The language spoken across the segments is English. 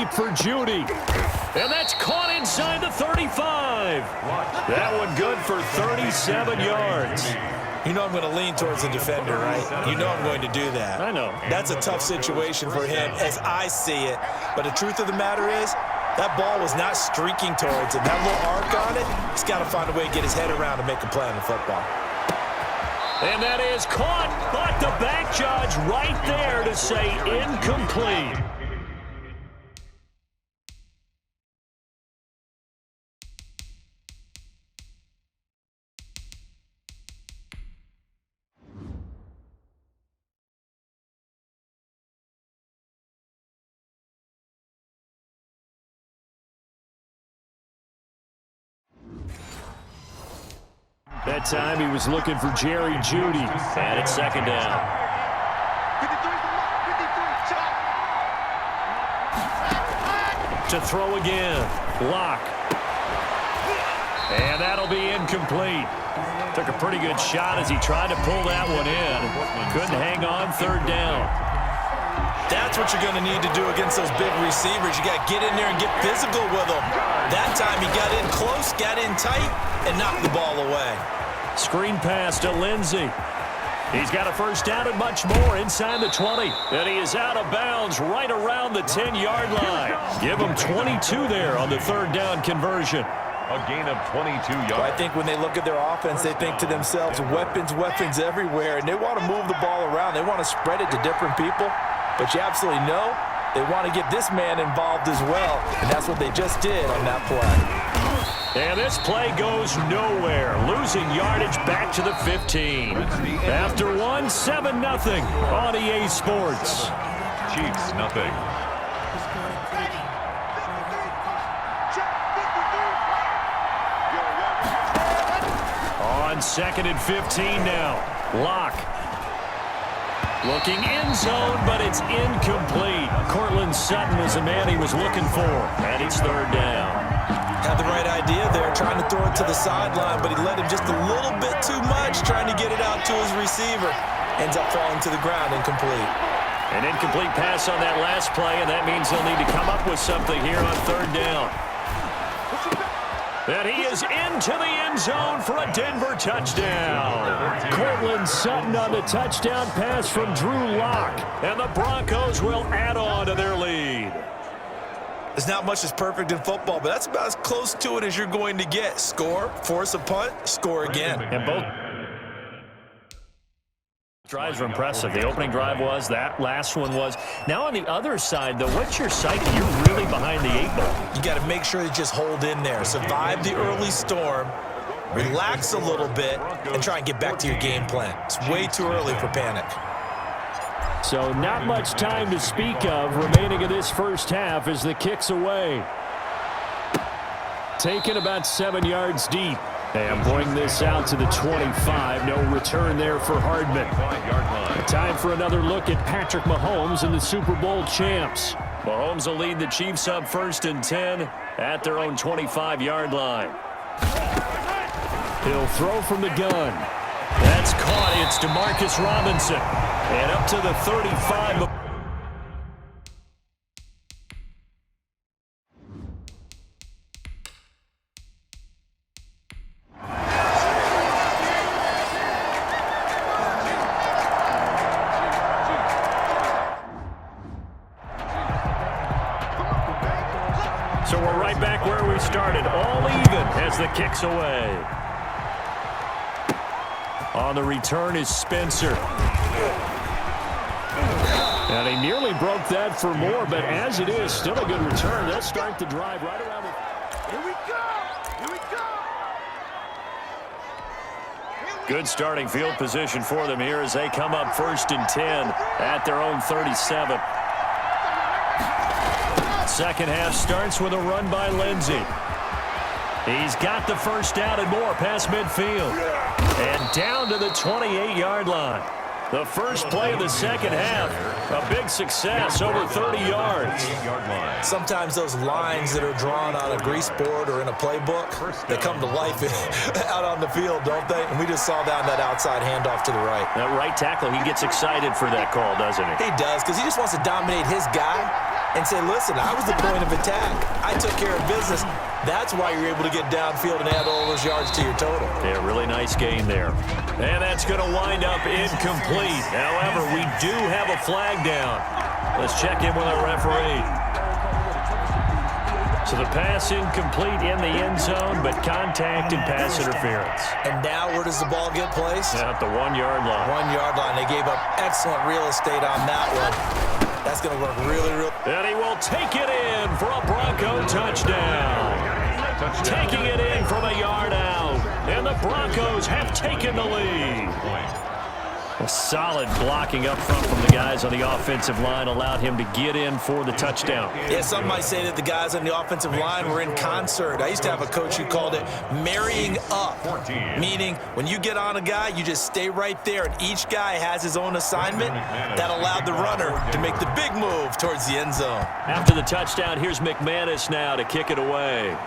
look for Judy. And that's caught inside the 35. That one good for 37 yards. You know I'm going to lean towards the defender, right? You know I'm going to do that. I know. That's a tough situation for him as I see it. But the truth of the matter is, that ball was not streaking towards him. That little arc on it, he's got to find a way to get his head around and make a play on the football. And that is caught, but the back judge right there to say incomplete. That time he was looking for Jerry Judy, and it's second down. To throw again, Locke. And that'll be incomplete. Took a pretty good shot as he tried to pull that one in. Couldn't hang on, third down. That's what you're going to need to do against those big receivers. You got to get in there and get physical with them. That time he got in close, got in tight, and knocked the ball away. Screen pass to Lindsey. He's got a first down and much more inside the 20. And he is out of bounds right around the 10-yard line. Give him 22 there on the third down conversion. A gain of 22 yards. Well, I think when they look at their offense, they think to themselves, weapons, weapons everywhere, and they want to move the ball around. They want to spread it to different people. But you absolutely know they want to get this man involved as well, and that's what they just did on that play. And this play goes nowhere, losing yardage back to the 15. After one, 7-0 on EA Sports. Chiefs, nothing. On second and 15 now, Locke. Looking end zone, but it's incomplete. Cortland Sutton was the man he was looking for, and it's third down. Had the right idea there, trying to throw it to the sideline, but he let him just a little bit too much, trying to get it out to his receiver. Ends up falling to the ground, incomplete. An incomplete pass on that last play, and that means they'll need to come up with something here on third down. And he is into the end zone for a Denver touchdown. Cortland Sutton on the touchdown pass from Drew Lock. And the Broncos will add on to their lead. There's not much that's perfect in football, but that's about as close to it as you're going to get. Score, force a punt, score again. And both drives were impressive. The opening drive was, that last one was. Now on the other side, though, what's your psyche? You're really behind the 8 ball. You got to make sure you just hold in there. Survive the early storm, relax a little bit, and try and get back to your game plan. It's way too early for panic. So not much time to speak of remaining in this first half as the kick's away. Taken about 7 yards deep. And bring this out to the 25. No return there for Hardman. Time for another look at Patrick Mahomes and the Super Bowl champs. Mahomes will lead the Chiefs up 1st and 10 at their own 25-yard line. He'll throw from the gun. That's caught. It's DeMarcus Robinson. And up to the 35. So we're right back where we started, all even as the kick's away. On the return is Spencer. And he nearly broke that for more, but as it is, still a good return. They'll start the drive right around the... Here we go! Here we go! Good starting field position for them here as they come up 1st and 10 at their own 37. Second half starts with a run by Lindsey. He's got the first down and more past midfield. And down to the 28-yard line. The first play of the second half, a big success, over 30 yards. Sometimes those lines that are drawn on a grease board or in a playbook, they come to life out on the field, don't they? And we just saw that outside handoff to the right. That right tackle, he gets excited for that call, doesn't he? He does, because he just wants to dominate his guy and say, listen, I was the point of attack. I took care of business. That's why you're able to get downfield and add all those yards to your total. Yeah, really nice gain there. And that's going to wind up incomplete. However, we do have a flag down. Let's check in with our referee. So the pass incomplete in the end zone, but contact and pass interference. And now where does the ball get placed? At the 1-yard line. 1-yard line. They gave up excellent real estate on that one. That's going to work really. And he will take it in for a Bronco touchdown. Taking it in from a yard out. And the Broncos have taken the lead. A solid blocking up front from the guys on the offensive line allowed him to get in for the touchdown. Yeah, some might say that the guys on the offensive line were in concert. I used to have a coach who called it marrying up, meaning when you get on a guy, you just stay right there, and each guy has his own assignment. That allowed the runner to make the big move towards the end zone. After the touchdown, here's McManus now to kick it away.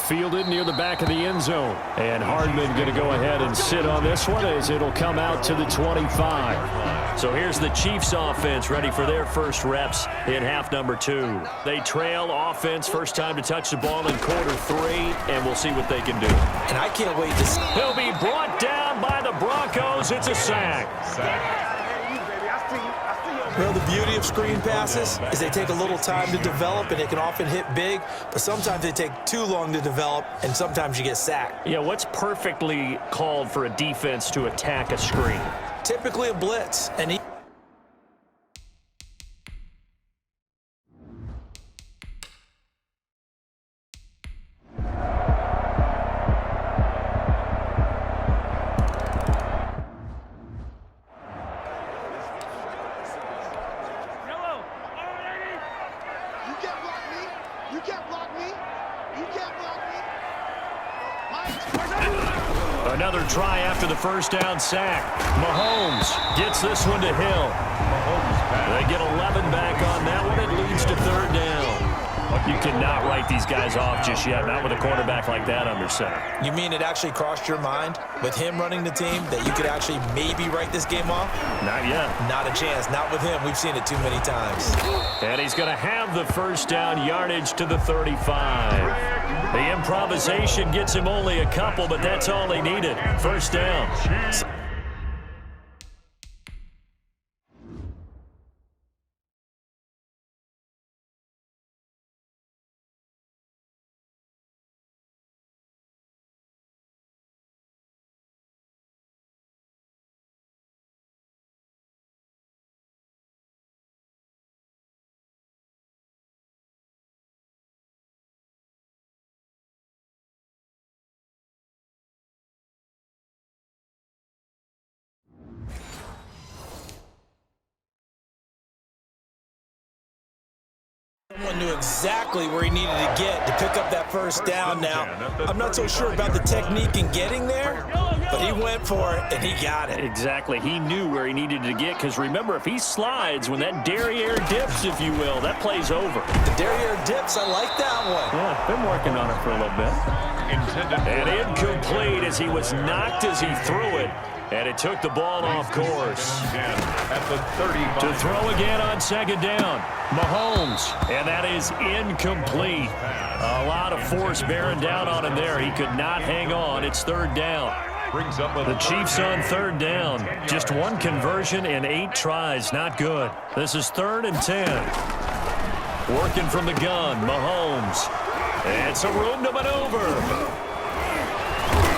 Fielded near the back of the end zone. And Hardman going to go ahead and sit on this one as it'll come out to the 25. So here's the Chiefs offense ready for their first reps in half number 2. They trail offense, first time to touch the ball in quarter 3, and we'll see what they can do. And I can't wait to see. He'll be brought down by the Broncos. It's a sack. Well, the beauty of screen passes is they take a little time to develop, and they can often hit big, but sometimes they take too long to develop, and sometimes you get sacked. Yeah, what's perfectly called for a defense to attack a screen? Typically a blitz, and Another try after the first down sack. Mahomes gets this one to Hill. They get 11 back on that one. It leads to third down. You cannot write these guys off just yet, not with a quarterback like that under center. You mean it actually crossed your mind with him running the team that you could actually maybe write this game off? Not yet. Not a chance. Not with him. We've seen it too many times. And he's going to have the first down yardage to the 35. The improvisation gets him only a couple, but that's all he needed. First down. Someone knew exactly where he needed to get to pick up that first down. Now, I'm not so sure about the technique in getting there, but he went for it, and he got it. Exactly. He knew where he needed to get, because remember, if he slides, when that derriere dips, if you will, that play's over. The derriere dips, I like that one. Yeah, been working on it for a little bit. And incomplete as he was knocked as he threw it. And it took the ball off course. At the 35. To throw again on second down. Mahomes. And that is incomplete. A lot of force bearing down on him there. He could not hang on. It's third down. The Chiefs on third down. Just one conversion in 8 tries. Not good. This is 3rd and 10. Working from the gun. Mahomes. And some room to maneuver.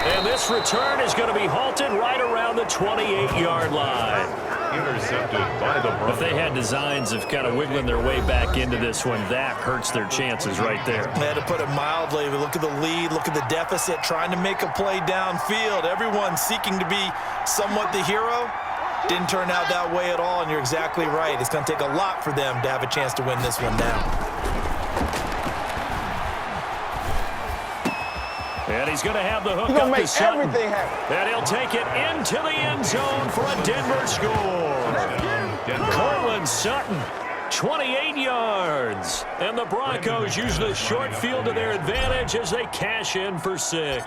And this return is going to be halted right around the 28-yard line. Intercepted by the Broncos. If they had designs of kind of wiggling their way back into this one, that hurts their chances right there. They had to put it mildly. Look at the lead. Look at the deficit. Trying to make a play downfield. Everyone seeking to be somewhat the hero. Didn't turn out that way at all, and you're exactly right. It's going to take a lot for them to have a chance to win this one now. And he's going to have the hook up to Sutton. And he'll take it into the end zone for a Denver score. Cortland Sutton, 28 yards. And the Broncos use the short field to their advantage as they cash in for 6.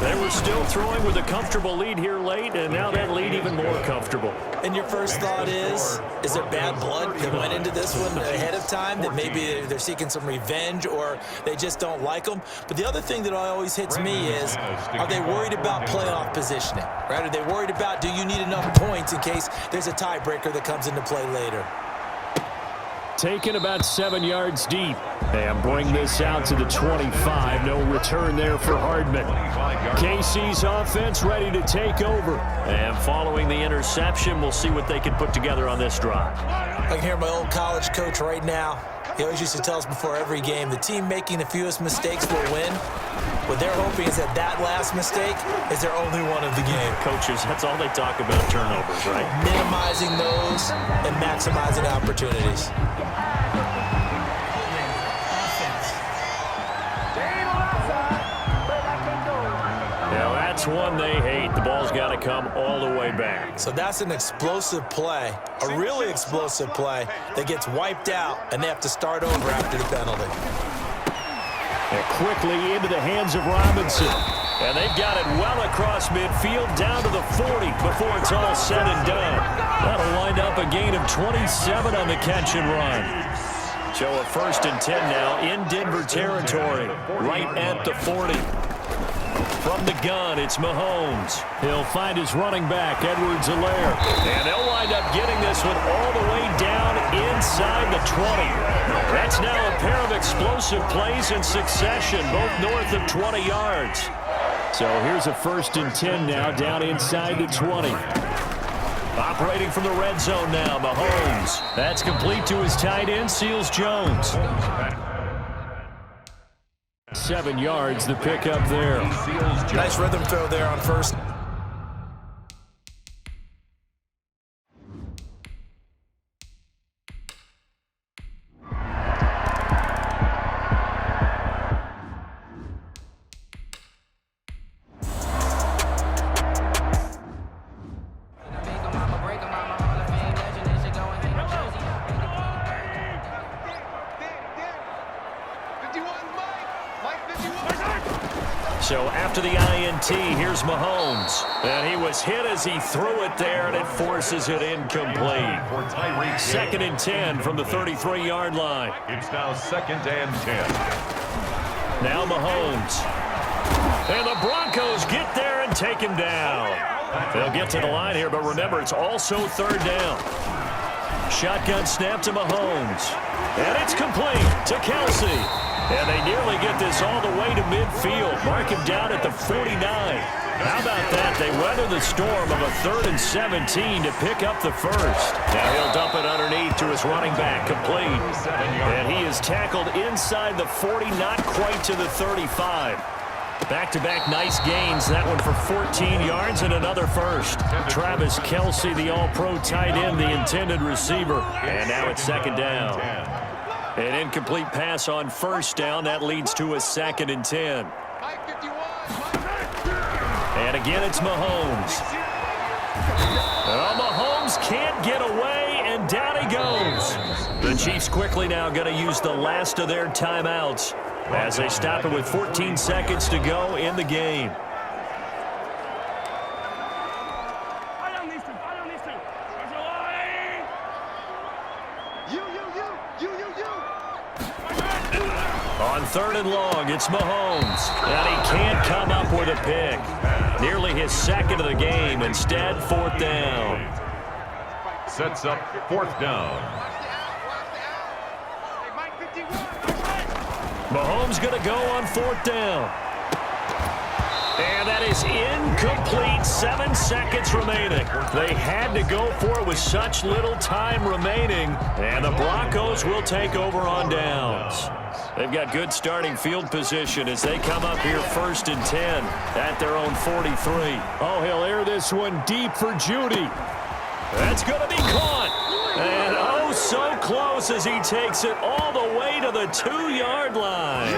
They were still throwing with a comfortable lead here late, and now that lead even more comfortable. And your first thought is there bad blood that went into this one ahead of time, that maybe they're seeking some revenge or they just don't like them? But the other thing that always hits me is, are they worried about playoff positioning? Right? Are they worried about, do you need enough points in case there's a tiebreaker that comes into play later? Taken about 7 yards deep. And bring this out to the 25. No return there for Hardman. KC's offense ready to take over. And following the interception, we'll see what they can put together on this drive. I can hear my old college coach right now. He always used to tell us before every game, the team making the fewest mistakes will win. What they're hoping is that that last mistake is their only one of the game. Coaches, that's all they talk about, turnovers, right? Minimizing those and maximizing opportunities. Now that's one they hate. The ball's got to come all the way back. So that's an explosive play, a really explosive play that gets wiped out, and they have to start over after the penalty. And quickly into the hands of Robinson. And they've got it well across midfield down to the 40 before it's all said and done. That'll wind up a gain of 27 on the catch and run. So a 1st and 10 now in Denver territory, right at the 40. From the gun, it's Mahomes. He'll find his running back, Edwards-Helaire. And they'll wind up getting this one all the way down inside the 20. That's now a pair of explosive plays in succession, both north of 20 yards. So here's a 1st and 10 now down inside the 20. Operating from the red zone now, Mahomes. That's complete to his tight end, Seals Jones. 7 yards, the pickup there. Nice rhythm throw there on first. So after the INT, here's Mahomes. And he was hit as he threw it there, and it forces it incomplete. 2nd and 10 from the 33-yard line. It's now 2nd and 10. Now Mahomes. And the Broncos get there and take him down. They'll get to the line here, but remember, it's also 3rd down. Shotgun snap to Mahomes. And it's complete to Kelsey. And they nearly get this all the way to midfield. Mark him down at the 49. How about that? They weather the storm of a 3rd and 17 to pick up the first. Now he'll dump it underneath to his running back, complete. And he is tackled inside the 40, not quite to the 35. Back-to-back nice gains. That one for 14 yards and another first. Travis Kelsey, the all-pro tight end, the intended receiver. And now it's 2nd down. An incomplete pass on 1st down. That leads to a 2nd and 10. And again, it's Mahomes. Oh, Mahomes can't get away, and down he goes. The Chiefs quickly now going to use the last of their timeouts as they stop it with 14 seconds to go in the game. On 3rd and long, it's Mahomes. And he can't come up with a pick. Nearly his 2nd of the game. Instead, 4th down. Sets up 4th down. Mahomes going to go on 4th down. And that is incomplete. 7 seconds remaining. They had to go for it with such little time remaining. And the Broncos will take over on downs. They've got good starting field position as they come up here 1st and 10 at their own 43. Oh, he'll air this one deep for Judy. That's going to be caught. And oh, so close as he takes it all the way to the 2-yard line.